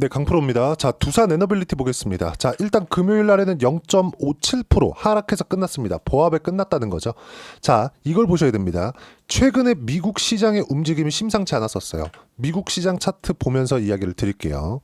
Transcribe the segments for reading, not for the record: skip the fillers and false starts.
네, 강프로입니다. 자, 두산 에너빌리티 보겠습니다. 자, 일단 금요일 날에는 0.57% 하락해서 끝났습니다. 보합에 끝났다는 거죠. 자, 이걸 보셔야 됩니다. 최근에 미국 시장의 움직임이 심상치 않았었어요. 미국 시장 차트 보면서 이야기를 드릴게요.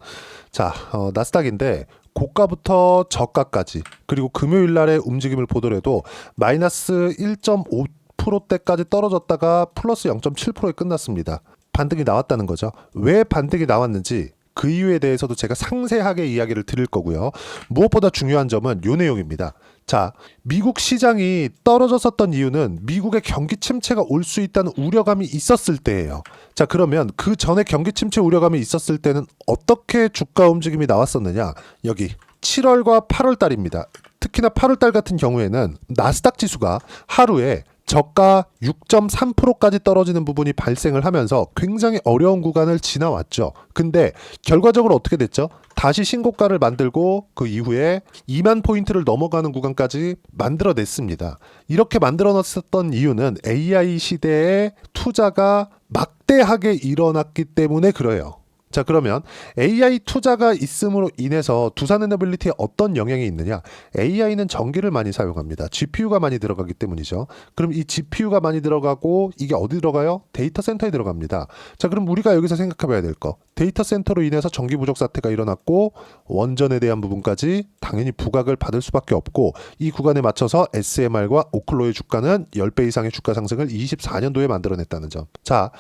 자, 나스닥인데 고가부터 저가까지 그리고 금요일 날의 움직임을 보더라도 마이너스 1.5%대까지 떨어졌다가 플러스 0.7%에 끝났습니다. 반등이 나왔다는 거죠. 왜 반등이 나왔는지 그 이유에 대해서도 제가 상세하게 이야기를 드릴 거고요. 무엇보다 중요한 점은 요 내용입니다. 자, 미국 시장이 떨어졌었던 이유는 미국의 경기 침체가 올 수 있다는 우려감이 있었을 때예요. 자, 그러면 그 전에 경기 침체 우려감이 있었을 때는 어떻게 주가 움직임이 나왔었느냐? 여기 7월과 8월 달입니다. 특히나 8월 달 같은 경우에는 나스닥 지수가 하루에 저가 6.3%까지 떨어지는 부분이 발생을 하면서 굉장히 어려운 구간을 지나왔죠. 근데 결과적으로 어떻게 됐죠? 다시 신고가를 만들고 그 이후에 2만 포인트를 넘어가는 구간까지 만들어냈습니다. 이렇게 만들어놨었던 이유는 AI 시대에 투자가 막대하게 일어났기 때문에 그래요. 자, 그러면 AI 투자가 있음으로 인해서 두산에너빌리티에 어떤 영향이 있느냐? AI는 전기를 많이 사용합니다. GPU가 많이 들어가기 때문이죠. 그럼 이 GPU가 많이 들어가고 이게 어디 들어가요? 데이터 센터에 들어갑니다. 자, 그럼 우리가 여기서 생각해 봐야 될 거. 데이터 센터로 인해서 전기 부족 사태가 일어났고 원전에 대한 부분까지 당연히 부각을 받을 수밖에 없고 이 구간에 맞춰서 SMR과 오클로의 주가는 10배 이상의 주가 상승을 24년도에 만들어냈다는 점. 자,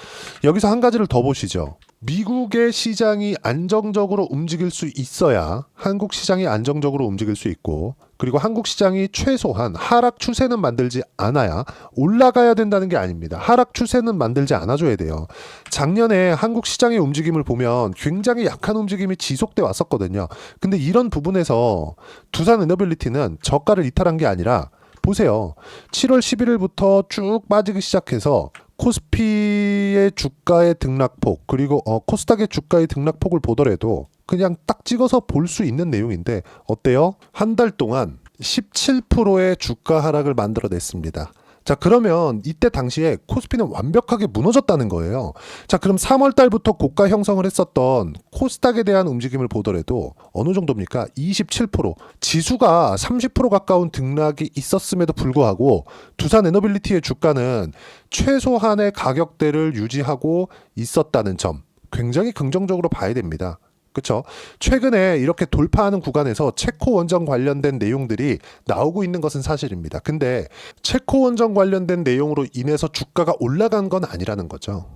여기서 한 가지를 더 보시죠. 미국의 시장이 안정적으로 움직일 수 있어야 한국 시장이 안정적으로 움직일 수 있고, 그리고 한국 시장이 최소한 하락 추세는 만들지 않아야 올라가야 된다는 게 아닙니다. 하락 추세는 만들지 않아줘야 돼요. 작년에 한국 시장의 움직임을 보면 굉장히 약한 움직임이 지속돼 왔었거든요. 근데 이런 부분에서 두산에너빌리티는 저가를 이탈한 게 아니라 보세요. 7월 11일부터 쭉 빠지기 시작해서 코스피의 주가의 등락폭 그리고 코스닥의 주가의 등락폭을 보더라도 그냥 딱 찍어서 볼 수 있는 내용인데 어때요? 한 달 동안 17%의 주가 하락을 만들어냈습니다. 자, 그러면 이때 당시에 코스피는 완벽하게 무너졌다는 거예요. 자, 그럼 3월 달부터 고가 형성을 했었던 코스닥에 대한 움직임을 보더라도 어느 정도입니까? 27%. 지수가 30% 가까운 등락이 있었음에도 불구하고 두산에너빌리티의 주가는 최소한의 가격대를 유지하고 있었다는 점 굉장히 긍정적으로 봐야 됩니다. 그렇죠? 최근에 이렇게 돌파하는 구간에서 체코 원전 관련된 내용들이 나오고 있는 것은 사실입니다. 근데 체코 원전 관련된 내용으로 인해서 주가가 올라간 건 아니라는 거죠.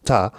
자,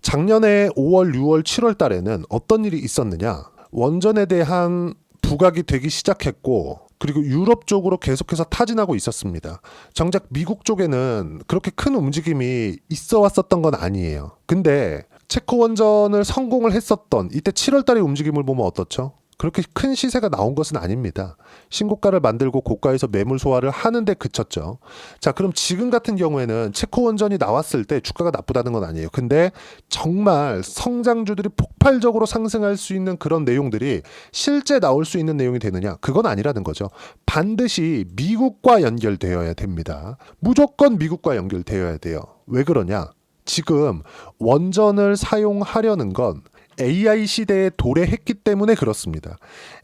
작년에 5월, 6월, 7월 달에는 어떤 일이 있었느냐? 원전에 대한 부각이 되기 시작했고 그리고 유럽 쪽으로 계속해서 타진하고 있었습니다. 정작 미국 쪽에는 그렇게 큰 움직임이 있어 왔었던 건 아니에요. 근데 체코 원전을 성공을 했었던 이때 7월 달의 움직임을 보면 어떻죠? 그렇게 큰 시세가 나온 것은 아닙니다. 신고가를 만들고 고가에서 매물 소화를 하는데 그쳤죠. 자, 그럼 지금 같은 경우에는 체코 원전이 나왔을 때 주가가 나쁘다는 건 아니에요. 근데 정말 성장주들이 폭발적으로 상승할 수 있는 그런 내용들이 실제 나올 수 있는 내용이 되느냐? 그건 아니라는 거죠. 반드시 미국과 연결되어야 됩니다. 무조건 미국과 연결되어야 돼요. 왜 그러냐? 지금 원전을 사용하려는 건 AI 시대에 도래했기 때문에 그렇습니다.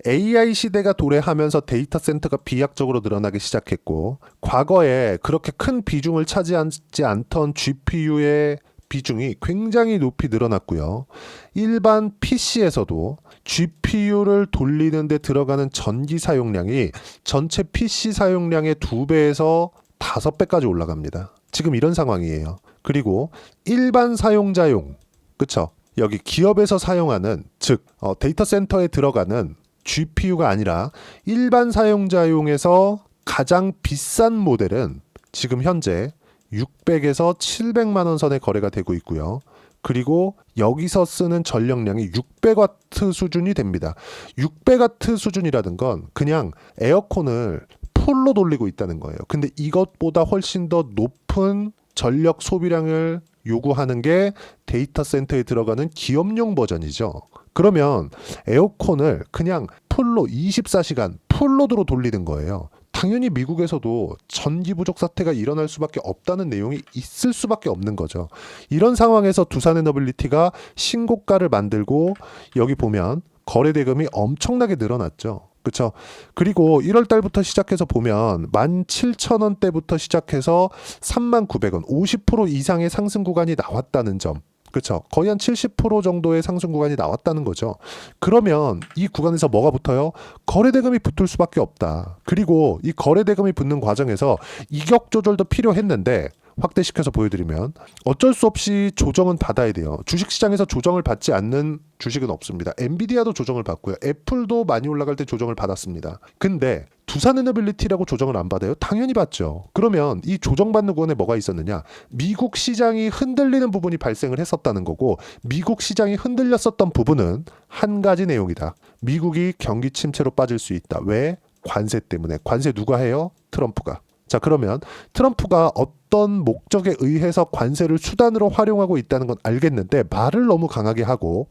AI 시대가 도래하면서 데이터 센터가 비약적으로 늘어나기 시작했고 과거에 그렇게 큰 비중을 차지하지 않던 GPU의 비중이 굉장히 높이 늘어났고요. 일반 PC에서도 GPU를 돌리는 데 들어가는 전기 사용량이 전체 PC 사용량의 2배에서 5배까지 올라갑니다. 지금 이런 상황이에요. 그리고 일반 사용자용, 그쵸? 여기 기업에서 사용하는, 즉 데이터 센터에 들어가는 GPU가 아니라 일반 사용자용에서 가장 비싼 모델은 지금 현재 600에서 700만 원 선에 거래가 되고 있고요. 그리고 여기서 쓰는 전력량이 600와트 수준이 됩니다. 600와트 수준이라는 건 그냥 에어컨을 풀로 돌리고 있다는 거예요. 근데 이것보다 훨씬 더 높은 전력 소비량을 요구하는 게 데이터 센터에 들어가는 기업용 버전이죠. 그러면 에어컨을 그냥 풀로 24시간 풀로드로 돌리는 거예요. 당연히 미국에서도 전기 부족 사태가 일어날 수밖에 없다는 내용이 있을 수밖에 없는 거죠. 이런 상황에서 두산에너빌리티가 신고가를 만들고 여기 보면 거래 대금이 엄청나게 늘어났죠. 그렇죠. 그리고 1월 달부터 시작해서 보면 17,000원대부터 시작해서 39,000원, 50% 이상의 상승 구간이 나왔다는 점. 그렇죠. 거의 한 70% 정도의 상승 구간이 나왔다는 거죠. 그러면 이 구간에서 뭐가 붙어요? 거래 대금이 붙을 수밖에 없다. 그리고 이 거래 대금이 붙는 과정에서 이격 조절도 필요했는데 확대시켜서 보여드리면 어쩔 수 없이 조정은 받아야 돼요. 주식시장에서 조정을 받지 않는 주식은 없습니다. 엔비디아도 조정을 받고요. 애플도 많이 올라갈 때 조정을 받았습니다. 근데 두산에너빌리티라고 조정을 안 받아요? 당연히 받죠. 그러면 이 조정받는 구간에 뭐가 있었느냐? 미국 시장이 흔들리는 부분이 발생을 했었다는 거고, 미국 시장이 흔들렸었던 부분은 한 가지 내용이다. 미국이 경기 침체로 빠질 수 있다. 왜? 관세 때문에. 관세 누가 해요? 트럼프가. 자, 그러면 트럼프가 어떤 목적에 의해서 관세를 수단으로 활용하고 있다는 건 알겠는데 말을 너무 강하게 하고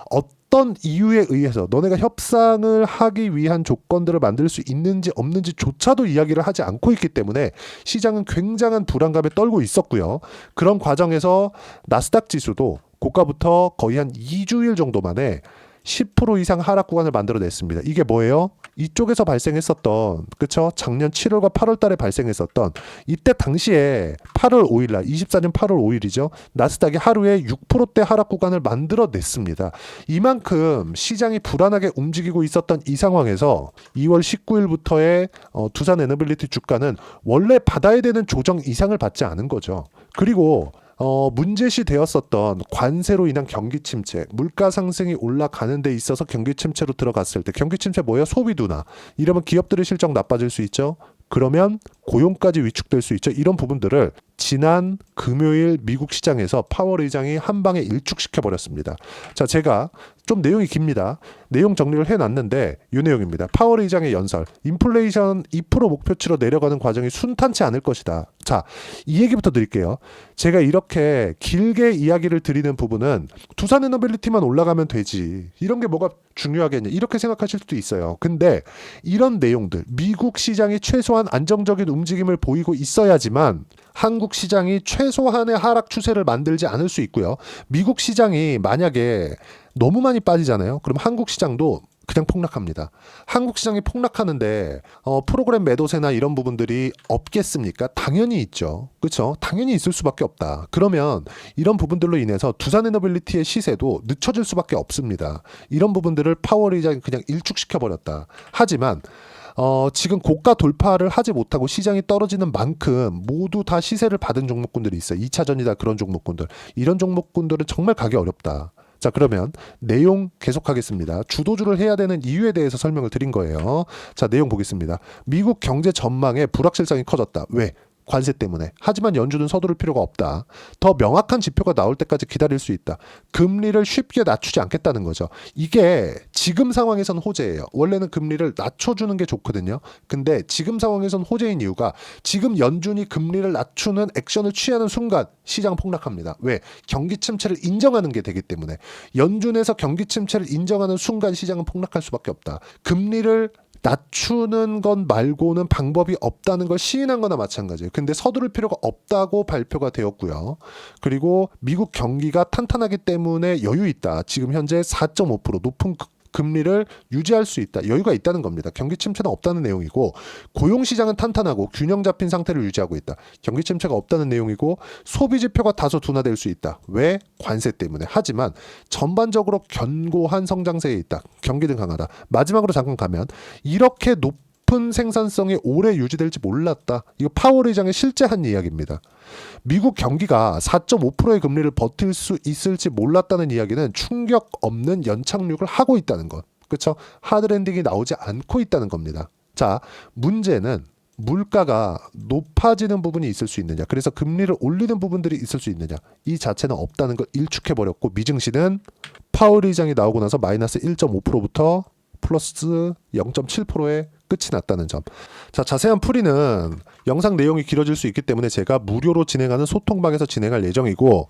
어떤 이유에 의해서 너네가 협상을 하기 위한 조건들을 만들 수 있는지 없는지조차도 이야기를 하지 않고 있기 때문에 시장은 굉장한 불안감에 떨고 있었고요. 그런 과정에서 나스닥 지수도 고가부터 거의 한 2주일 정도 만에 10% 이상 하락 구간을 만들어냈습니다. 이게 뭐예요? 이쪽에서 발생했었던, 그쵸? 작년 7월과 8월 달에 발생했었던, 이때 당시에 8월 5일날, 24년 8월 5일이죠. 나스닥이 하루에 6%대 하락 구간을 만들어냈습니다. 이만큼 시장이 불안하게 움직이고 있었던 이 상황에서 2월 19일부터의 두산에너빌리티 주가는 원래 받아야 되는 조정 이상을 받지 않은 거죠. 그리고 문제시 되었었던 관세로 인한 경기 침체, 물가 상승이 올라가는 데 있어서 경기 침체로 들어갔을 때, 경기 침체 뭐예요? 소비 둔화. 이러면 기업들의 실적 나빠질 수 있죠. 그러면 고용까지 위축될 수 있죠. 이런 부분들을 지난 금요일 미국 시장에서 파월 의장이 한 방에 일축시켜 버렸습니다. 자, 제가 좀 내용이 깁니다. 내용 정리를 해놨는데 이 내용입니다. 파월 의장의 연설, 인플레이션 2% 목표치로 내려가는 과정이 순탄치 않을 것이다. 자, 이 얘기부터 드릴게요. 제가 이렇게 길게 이야기를 드리는 부분은 두산에너빌리티만 올라가면 되지, 이런 게 뭐가 중요하겠냐, 이렇게 생각하실 수도 있어요. 근데 이런 내용들, 미국 시장이 최소한 안정적인 움직임을 보이고 있어야지만 한국 시장이 최소한의 하락 추세를 만들지 않을 수 있고요. 미국 시장이 만약에 너무 많이 빠지잖아요. 그럼 한국 시장도 그냥 폭락합니다. 한국 시장이 폭락하는데 프로그램 매도세나 이런 부분들이 없겠습니까? 당연히 있죠. 그렇죠? 당연히 있을 수밖에 없다. 그러면 이런 부분들로 인해서 두산에너빌리티의 시세도 늦춰질 수밖에 없습니다. 이런 부분들을 파월 의장이 그냥 일축시켜버렸다. 하지만 지금 고가 돌파를 하지 못하고 시장이 떨어지는 만큼 모두 다 시세를 받은 종목군들이 있어요. 2차전이다 그런 종목군들. 이런 종목군들은 정말 가기 어렵다. 자, 그러면 내용 계속하겠습니다. 주도주를 해야 되는 이유에 대해서 설명을 드린 거예요. 자, 내용 보겠습니다. 미국 경제 전망에 불확실성이 커졌다. 왜? 관세 때문에. 하지만 연준은 서두를 필요가 없다. 더 명확한 지표가 나올 때까지 기다릴 수 있다. 금리를 쉽게 낮추지 않겠다는 거죠. 이게 지금 상황에선 호재예요. 원래는 금리를 낮춰주는 게 좋거든요. 근데 지금 상황에선 호재인 이유가 지금 연준이 금리를 낮추는 액션을 취하는 순간 시장 폭락합니다. 왜? 경기 침체를 인정하는 게 되기 때문에. 연준에서 경기 침체를 인정하는 순간 시장은 폭락할 수밖에 없다. 금리를 낮추는 건 말고는 방법이 없다는 걸 시인한 거나 마찬가지예요. 근데 서두를 필요가 없다고 발표가 되었고요. 그리고 미국 경기가 탄탄하기 때문에 여유 있다. 지금 현재 4.5% 높은 금리를 유지할 수 있다. 여유가 있다는 겁니다. 경기 침체는 없다는 내용이고, 고용시장은 탄탄하고 균형 잡힌 상태를 유지하고 있다. 경기 침체가 없다는 내용이고, 소비 지표가 다소 둔화될 수 있다. 왜? 관세 때문에. 하지만 전반적으로 견고한 성장세에 있다. 경기는 강하다. 마지막으로 잠깐 가면, 이렇게 높은 생산성이 오래 유지될지 몰랐다. 이거 파월 의장의 실제 한 이야기입니다. 미국 경기가 4.5%의 금리를 버틸 수 있을지 몰랐다는 이야기는 충격 없는 연착륙을 하고 있다는 것. 그렇죠? 하드랜딩이 나오지 않고 있다는 겁니다. 자, 문제는 물가가 높아지는 부분이 있을 수 있느냐, 그래서 금리를 올리는 부분들이 있을 수 있느냐, 이 자체는 없다는 걸 일축해버렸고, 미증시는 파월 의장이 나오고 나서 마이너스 1.5%부터 플러스 0.7%의 끝이 났다는 점. 자, 자세한 풀이는 영상 내용이 길어질 수 있기 때문에 제가 무료로 진행하는 소통방에서 진행할 예정이고,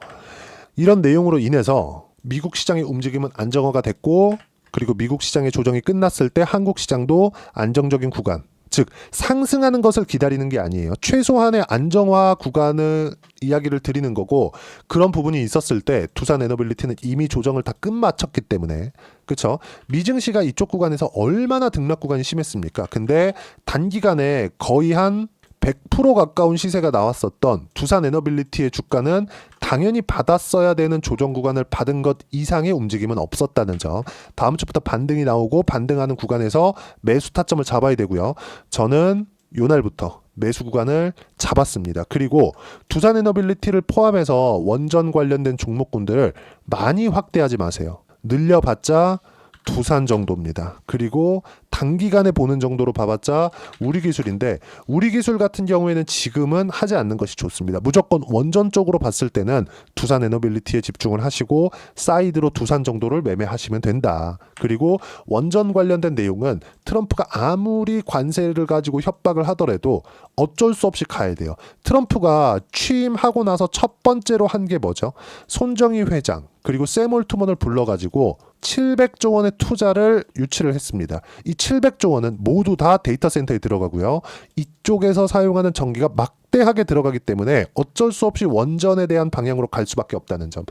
이런 내용으로 인해서 미국 시장의 움직임은 안정화가 됐고, 그리고 미국 시장의 조정이 끝났을 때 한국 시장도 안정적인 구간, 즉 상승하는 것을 기다리는 게 아니에요. 최소한의 안정화 구간을 이야기를 드리는 거고, 그런 부분이 있었을 때 두산 에너빌리티는 이미 조정을 다 끝마쳤기 때문에, 그렇죠? 미증시가 이쪽 구간에서 얼마나 등락 구간이 심했습니까? 근데 단기간에 거의 한 100% 가까운 시세가 나왔었던 두산 에너빌리티의 주가는 당연히 받았어야 되는 조정 구간을 받은 것 이상의 움직임은 없었다는 점. 다음 주부터 반등이 나오고 반등하는 구간에서 매수 타점을 잡아야 되고요. 저는 요날부터 매수 구간을 잡았습니다. 그리고 두산 에너빌리티를 포함해서 원전 관련된 종목군들을 많이 확대하지 마세요. 늘려봤자 두산 정도입니다. 그리고 단기간에 보는 정도로 봐봤자 우리 기술인데, 우리 기술 같은 경우에는 지금은 하지 않는 것이 좋습니다. 무조건 원전 쪽으로 봤을 때는 두산 에너빌리티에 집중을 하시고 사이드로 두산 정도를 매매하시면 된다. 그리고 원전 관련된 내용은 트럼프가 아무리 관세를 가지고 협박을 하더라도 어쩔 수 없이 가야 돼요. 트럼프가 취임하고 나서 첫 번째로 한 게 뭐죠? 손정희 회장 그리고 샘 올트먼을 불러가지고 700조 원의 투자를 유치를 했습니다. 이 700조 원은 모두 다 데이터 센터에 들어가고요. 이쪽에서 사용하는 전기가 막대하게 들어가기 때문에 어쩔 수 없이 원전에 대한 방향으로 갈 수밖에 없다는 점.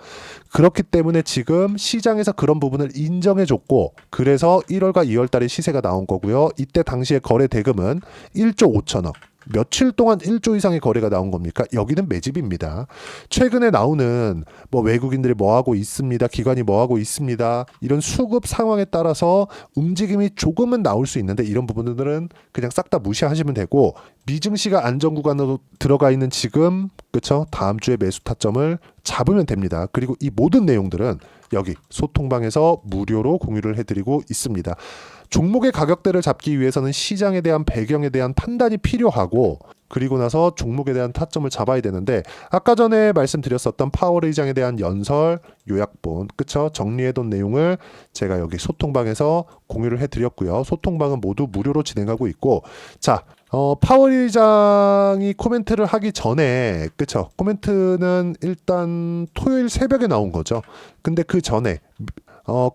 그렇기 때문에 지금 시장에서 그런 부분을 인정해줬고, 그래서 1월과 2월 달에 시세가 나온 거고요. 이때 당시에 거래 대금은 1조 5천억. 며칠 동안 1조 이상의 거래가 나온 겁니까? 여기는 매집입니다. 최근에 나오는 뭐 외국인들이 뭐 하고 있습니다, 기관이 뭐 하고 있습니다, 이런 수급 상황에 따라서 움직임이 조금은 나올 수 있는데, 이런 부분들은 그냥 싹 다 무시하시면 되고, 미증시가 안정 구간으로 들어가 있는 지금, 그쵸? 다음 주에 매수 타점을 잡으면 됩니다. 그리고 이 모든 내용들은 여기 소통방에서 무료로 공유를 해드리고 있습니다. 종목의 가격대를 잡기 위해서는 시장에 대한 배경에 대한 판단이 필요하고, 그리고 나서 종목에 대한 타점을 잡아야 되는데, 아까 전에 말씀드렸었던 파월 의장에 대한 연설 요약본, 그쵸? 정리해둔 내용을 제가 여기 소통방에서 공유를 해드렸고요. 소통방은 모두 무료로 진행하고 있고, 자, 파월 의장이 코멘트를 하기 전에, 그쵸? 코멘트는 일단 토요일 새벽에 나온 거죠. 근데 그 전에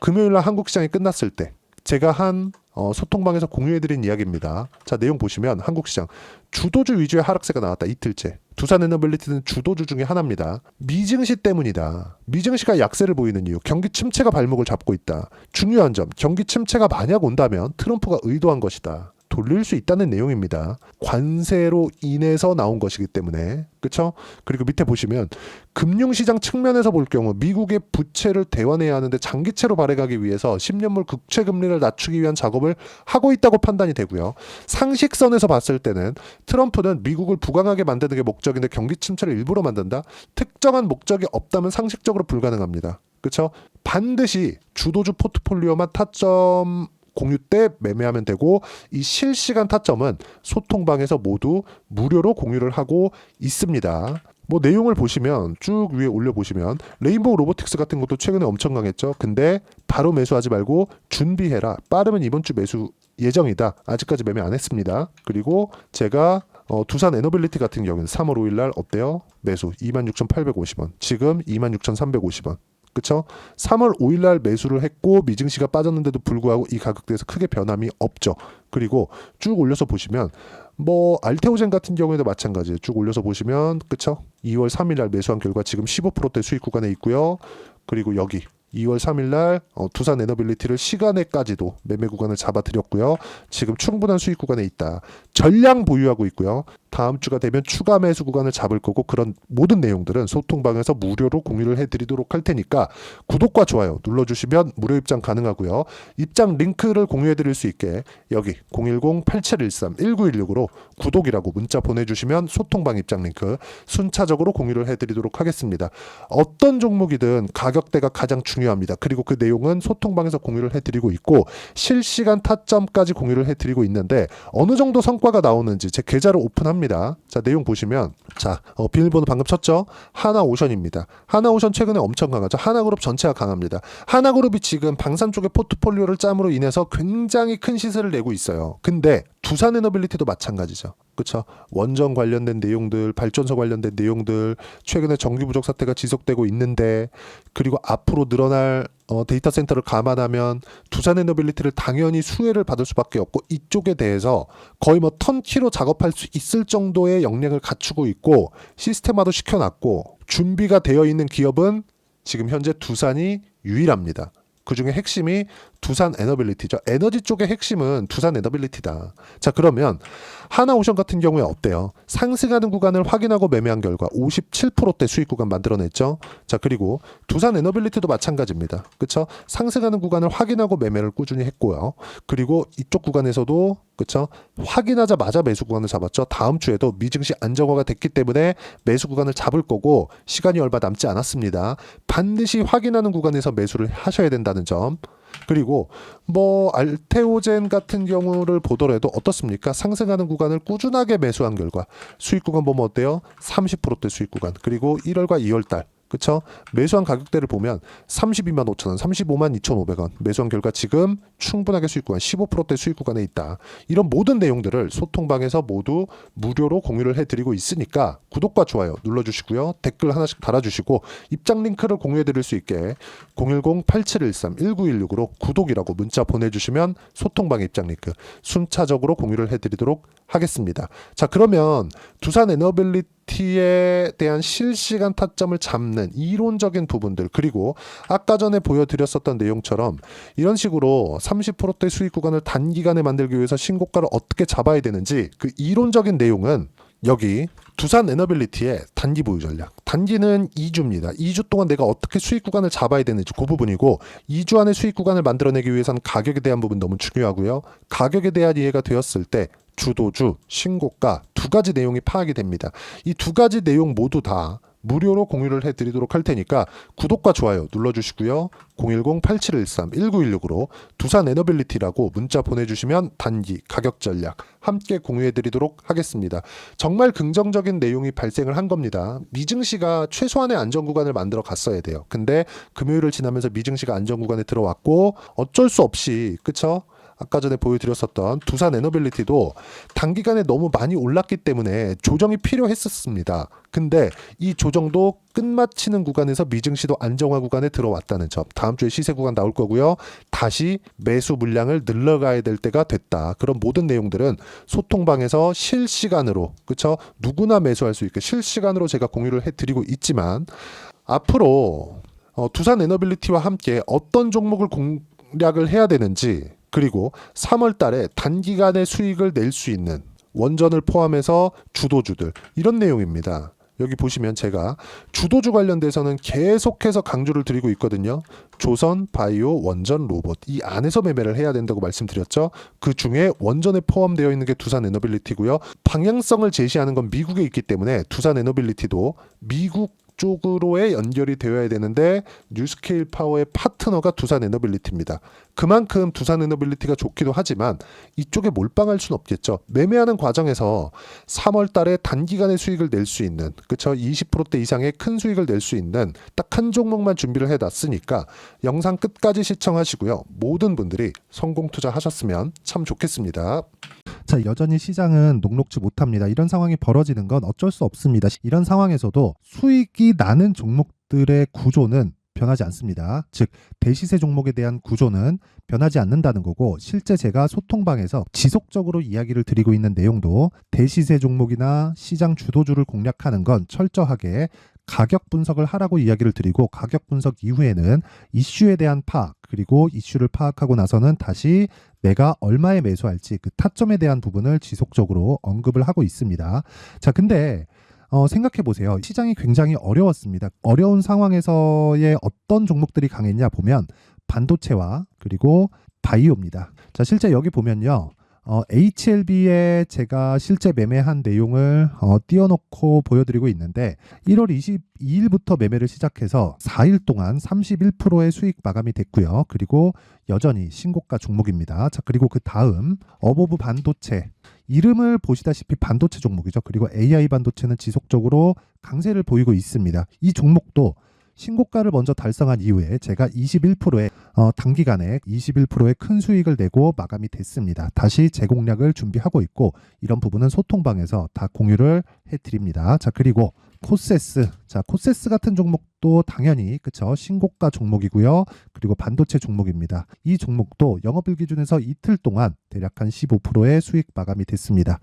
금요일날 한국 시장이 끝났을 때 제가 한 소통방에서 공유해드린 이야기입니다. 자, 내용 보시면 한국시장 주도주 위주의 하락세가 나왔다. 이틀째. 두산 에너빌리티는 주도주 중에 하나입니다. 미증시 때문이다. 미증시가 약세를 보이는 이유, 경기 침체가 발목을 잡고 있다. 중요한 점, 경기 침체가 만약 온다면 트럼프가 의도한 것이다. 돌릴 수 있다는 내용입니다. 관세로 인해서 나온 것이기 때문에, 그렇죠? 그리고 밑에 보시면 금융시장 측면에서 볼 경우 미국의 부채를 대환해야 하는데 장기채로 발행하기 위해서 10년물 국채 금리를 낮추기 위한 작업을 하고 있다고 판단이 되고요. 상식선에서 봤을 때는 트럼프는 미국을 부강하게 만드는 게 목적인데 경기 침체를 일부러 만든다? 특정한 목적이 없다면 상식적으로 불가능합니다. 그렇죠? 반드시 주도주 포트폴리오만 타점 공유 때 매매하면 되고, 이 실시간 타점은 소통방에서 모두 무료로 공유를 하고 있습니다. 뭐 내용을 보시면 쭉 위에 올려보시면 레인보우 로보틱스 같은 것도 최근에 엄청 강했죠. 근데 바로 매수하지 말고 준비해라. 빠르면 이번 주 매수 예정이다. 아직까지 매매 안 했습니다. 그리고 제가 두산 에너빌리티 같은 경우는 3월 5일 날 어때요? 매수 26,850원. 지금 26,350원. 그쵸? 3월 5일 날 매수를 했고 미증시가 빠졌는데도 불구하고 이 가격대에서 크게 변함이 없죠. 그리고 쭉 올려서 보시면 뭐 알테오젠 같은 경우에도 마찬가지예요. 쭉 올려서 보시면, 그쵸? 2월 3일 날 매수한 결과 지금 15%대 수익 구간에 있고요. 그리고 여기 2월 3일 날 두산 에너빌리티를 시간에까지도 매매 구간을 잡아드렸고요. 지금 충분한 수익 구간에 있다. 전량 보유하고 있고요. 다음 주가 되면 추가 매수 구간을 잡을 거고, 그런 모든 내용들은 소통방에서 무료로 공유를 해드리도록 할 테니까 구독과 좋아요 눌러주시면 무료 입장 가능하고요. 입장 링크를 공유해드릴 수 있게 여기 010-8713-1916으로 구독이라고 문자 보내주시면 소통방 입장 링크 순차적으로 공유를 해드리도록 하겠습니다. 어떤 종목이든 가격대가 가장 중요합니다. 그리고 그 내용은 소통방에서 공유를 해드리고 있고, 실시간 타점까지 공유를 해드리고 있는데 어느 정도 성과가 나오는지 제 계좌를 오픈합니다. 자, 내용 보시면, 자, 비밀번호 방금 쳤죠? 하나오션입니다. 하나오션 최근에 엄청 강하죠. 하나그룹 전체가 강합니다. 하나그룹이 지금 방산 쪽의 포트폴리오를 짬으로 인해서 굉장히 큰 시세를 내고 있어요. 근데 두산에너빌리티도 마찬가지죠. 그렇죠? 원전 관련된 내용들, 발전소 관련된 내용들, 최근에 전기 부족 사태가 지속되고 있는데, 그리고 앞으로 늘어날 데이터 센터를 감안하면 두산에너빌리티를 당연히 수혜를 받을 수밖에 없고, 이쪽에 대해서 거의 뭐 턴키로 작업할 수 있을 정도의 역량을 갖추고 있고 시스템화도 시켜놨고 준비가 되어 있는 기업은 지금 현재 두산이 유일합니다. 그 중에 핵심이 두산 에너빌리티죠. 에너지 쪽의 핵심은 두산 에너빌리티다. 자, 그러면 하나오션 같은 경우에 어때요? 상승하는 구간을 확인하고 매매한 결과 57%대 수익 구간 만들어냈죠. 자, 그리고 두산 에너빌리티도 마찬가지입니다. 그렇죠? 상승하는 구간을 확인하고 매매를 꾸준히 했고요. 그리고 이쪽 구간에서도 그렇죠? 확인하자마자 매수 구간을 잡았죠. 다음 주에도 미증시 안정화가 됐기 때문에 매수 구간을 잡을 거고 시간이 얼마 남지 않았습니다. 반드시 확인하는 구간에서 매수를 하셔야 된다는 점. 그리고 뭐 알테오젠 같은 경우를 보더라도 어떻습니까? 상승하는 구간을 꾸준하게 매수한 결과 수익 구간 보면 어때요? 30%대 수익 구간. 그리고 1월과 2월달 그쵸? 매수한 가격대를 보면 32만 5천 원, 35만 2,500원 매수한 결과 지금 충분하게 수익 구간 15%대 수익 구간에 있다. 이런 모든 내용들을 소통방에서 모두 무료로 공유를 해드리고 있으니까 구독과 좋아요 눌러주시고요. 댓글 하나씩 달아주시고 입장 링크를 공유해드릴 수 있게 010-8713-1916으로 구독이라고 문자 보내주시면 소통방 입장 링크 순차적으로 공유를 해드리도록 하겠습니다. 자, 그러면 두산 에너빌리티에 대한 실시간 타점을 잡는 이론적인 부분들, 그리고 아까 전에 보여드렸었던 내용처럼 이런 식으로 30%대 수익 구간을 단기간에 만들기 위해서 신고가를 어떻게 잡아야 되는지 그 이론적인 내용은 여기 두산 에너빌리티의 단기 보유 전략. 단기는 2주입니다. 2주 동안 내가 어떻게 수익 구간을 잡아야 되는지 그 부분이고 2주 안에 수익 구간을 만들어내기 위해서는 가격에 대한 부분 너무 중요하고요. 가격에 대한 이해가 되었을 때 주도주, 신고가 두 가지 내용이 파악이 됩니다. 이 두 가지 내용 모두 다 무료로 공유를 해드리도록 할 테니까 구독과 좋아요 눌러주시고요. 010-8713-1916으로 두산 에너빌리티라고 문자 보내주시면 단기 가격 전략 함께 공유해드리도록 하겠습니다. 정말 긍정적인 내용이 발생을 한 겁니다. 미증시가 최소한의 안전 구간을 만들어 갔어야 돼요. 근데 금요일을 지나면서 미증시가 안전 구간에 들어왔고 어쩔 수 없이 그쵸? 아까 전에 보여드렸었던 두산 에너빌리티도 단기간에 너무 많이 올랐기 때문에 조정이 필요했었습니다. 근데 이 조정도 끝마치는 구간에서 미증시도 안정화 구간에 들어왔다는 점. 다음 주에 시세 구간 나올 거고요. 다시 매수 물량을 늘려가야 될 때가 됐다. 그런 모든 내용들은 소통방에서 실시간으로 그쵸? 누구나 매수할 수 있게 실시간으로 제가 공유를 해드리고 있지만 앞으로 두산 에너빌리티와 함께 어떤 종목을 공략을 해야 되는지 그리고 3월 달에 단기간에 수익을 낼 수 있는 원전을 포함해서 주도주들 이런 내용입니다. 여기 보시면 제가 주도주 관련돼서는 계속해서 강조를 드리고 있거든요. 조선, 바이오, 원전, 로봇 이 안에서 매매를 해야 된다고 말씀드렸죠. 그 중에 원전에 포함되어 있는 게 두산 에너빌리티고요. 방향성을 제시하는 건 미국에 있기 때문에 두산 에너빌리티도 미국 쪽으로의 연결이 되어야 되는데 뉴스케일 파워의 파트너가 두산 에너빌리티입니다. 그만큼 두산 에너빌리티가 좋기도 하지만 이쪽에 몰빵할 수는 없겠죠. 매매하는 과정에서 3월 달에 단기간에 수익을 낼 수 있는 그쵸 20%대 이상의 큰 수익을 낼 수 있는 딱 한 종목만 준비를 해놨으니까 영상 끝까지 시청하시고요. 모든 분들이 성공 투자하셨으면 참 좋겠습니다. 자, 여전히 시장은 녹록지 못합니다. 이런 상황이 벌어지는 건 어쩔 수 없습니다. 이런 상황에서도 수익이 나는 종목들의 구조는 변하지 않습니다. 즉 대시세 종목에 대한 구조는 변하지 않는다는 거고 실제 제가 소통방에서 지속적으로 이야기를 드리고 있는 내용도 대시세 종목이나 시장 주도주를 공략하는 건 철저하게 가격 분석을 하라고 이야기를 드리고 가격 분석 이후에는 이슈에 대한 파악 그리고 이슈를 파악하고 나서는 다시 내가 얼마에 매수할지 그 타점에 대한 부분을 지속적으로 언급을 하고 있습니다. 자, 근데 생각해 보세요. 시장이 굉장히 어려웠습니다. 어려운 상황에서의 어떤 종목들이 강했냐 보면 반도체와 그리고 바이오입니다. 자, 실제 여기 보면요. HLB에 제가 실제 매매한 내용을 띄워놓고 보여드리고 있는데 1월 22일부터 매매를 시작해서 4일 동안 31%의 수익 마감이 됐고요. 그리고 여전히 신고가 종목입니다. 자, 그리고 그 다음 어보브 반도체 이름을 보시다시피 반도체 종목이죠. 그리고 AI 반도체는 지속적으로 강세를 보이고 있습니다. 이 종목도 신고가를 먼저 달성한 이후에 제가 21%의 단기간에 21%의 큰 수익을 내고 마감이 됐습니다. 다시 재공략을 준비하고 있고 이런 부분은 소통방에서 다 공유를 해드립니다. 자, 그리고 코세스. 자, 코세스 같은 종목도 당연히 그쵸, 신고가 종목이고요. 그리고 반도체 종목입니다. 이 종목도 영업일 기준에서 이틀 동안 대략 한 15%의 수익 마감이 됐습니다.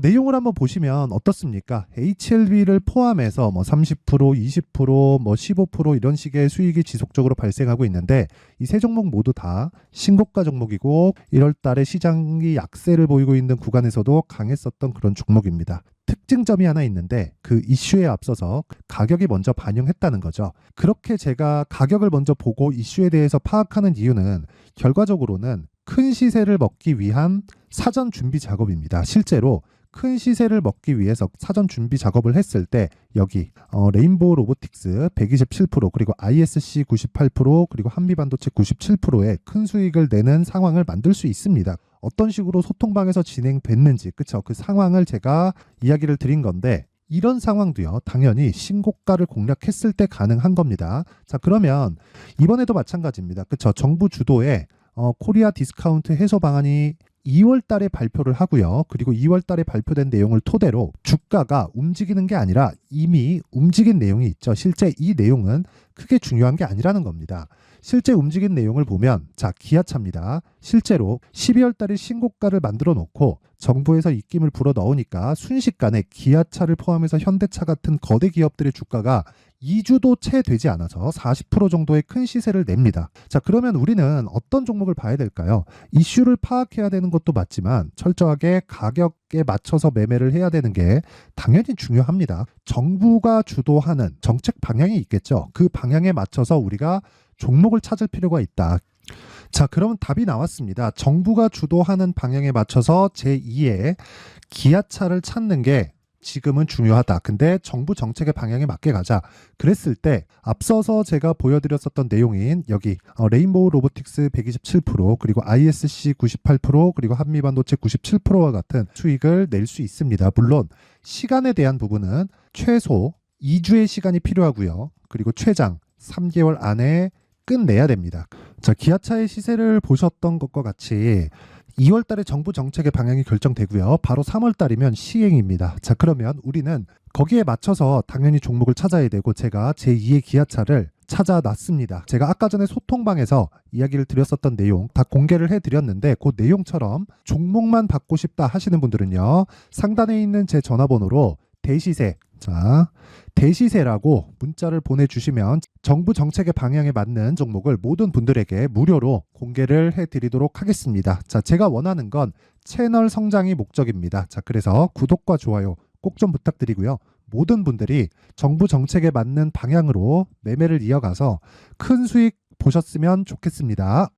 내용을 한번 보시면 어떻습니까? HLB를 포함해서 뭐 30%, 20%, 뭐 15% 이런 식의 수익이 지속적으로 발생하고 있는데 이 세 종목 모두 다 신고가 종목이고 1월 달에 시장이 약세를 보이고 있는 구간에서도 강했었던 그런 종목입니다. 특징점이 하나 있는데 그 이슈에 앞서서 가격이 먼저 반영했다는 거죠. 그렇게 제가 가격을 먼저 보고 이슈에 대해서 파악하는 이유는 결과적으로는 큰 시세를 먹기 위한 사전 준비 작업입니다. 실제로 큰 시세를 먹기 위해서 사전 준비 작업을 했을 때 여기 레인보우 로보틱스 127% 그리고 ISC 98% 그리고 한미반도체 97%의 큰 수익을 내는 상황을 만들 수 있습니다. 어떤 식으로 소통방에서 진행됐는지 그쵸, 그 상황을 제가 이야기를 드린 건데 이런 상황도요 당연히 신고가를 공략했을 때 가능한 겁니다. 자, 그러면 이번에도 마찬가지입니다. 그쵸, 정부 주도의 코리아 디스카운트 해소 방안이 2월 달에 발표를 하고요. 그리고 2월 달에 발표된 내용을 토대로 주가가 움직이는 게 아니라 이미 움직인 내용이 있죠. 실제 이 내용은 크게 중요한 게 아니라는 겁니다. 실제 움직인 내용을 보면 자, 기아차입니다. 실제로 12월 달에 신고가를 만들어 놓고 정부에서 입김을 불어 넣으니까 순식간에 기아차를 포함해서 현대차 같은 거대 기업들의 주가가 2주도 채 되지 않아서 40% 정도의 큰 시세를 냅니다. 자, 그러면 우리는 어떤 종목을 봐야 될까요? 이슈를 파악해야 되는 것도 맞지만 철저하게 가격에 맞춰서 매매를 해야 되는 게 당연히 중요합니다. 정부가 주도하는 정책 방향이 있겠죠. 그 방향에 맞춰서 우리가 종목을 찾을 필요가 있다. 자, 그러면 답이 나왔습니다. 정부가 주도하는 방향에 맞춰서 제2의 기아차를 찾는 게 지금은 중요하다. 근데 정부 정책의 방향에 맞게 가자. 그랬을 때 앞서서 제가 보여드렸었던 내용인 여기 레인보우 로보틱스 127% 그리고 ISC 98% 그리고 한미반도체 97%와 같은 수익을 낼 수 있습니다. 물론 시간에 대한 부분은 최소 2주의 시간이 필요하고요. 그리고 최장 3개월 안에 끝내야 됩니다. 자, 기아차의 시세를 보셨던 것과 같이 2월 달에 정부 정책의 방향이 결정되고요. 바로 3월 달이면 시행입니다. 자, 그러면 우리는 거기에 맞춰서 당연히 종목을 찾아야 되고 제가 제2의 기아차를 찾아놨습니다. 제가 아까 전에 소통방에서 이야기를 드렸었던 내용 다 공개를 해드렸는데 그 내용처럼 종목만 받고 싶다 하시는 분들은요. 상단에 있는 제 전화번호로 대시세, 자, 대시세라고 문자를 보내주시면 정부 정책의 방향에 맞는 종목을 모든 분들에게 무료로 공개를 해드리도록 하겠습니다. 자, 제가 원하는 건 채널 성장이 목적입니다. 자, 그래서 구독과 좋아요 꼭 좀 부탁드리고요. 모든 분들이 정부 정책에 맞는 방향으로 매매를 이어가서 큰 수익 보셨으면 좋겠습니다.